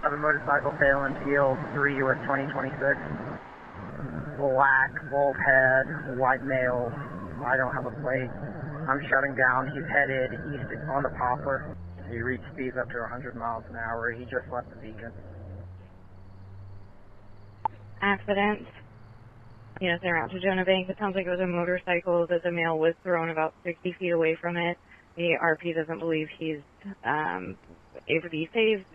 have a motorcycle fail in field 3 US 2026. Black, wolf head, white male. I don't have a plate. I'm shutting down. He's headed east on the Poplar. He reached speeds up to 100 miles an hour. He just left the beacon. Accident. Units en route to Jonah Bank. It sounds like it was a motorcycle that the male was thrown about 60 feet away from it. The RP doesn't believe he's able to be saved.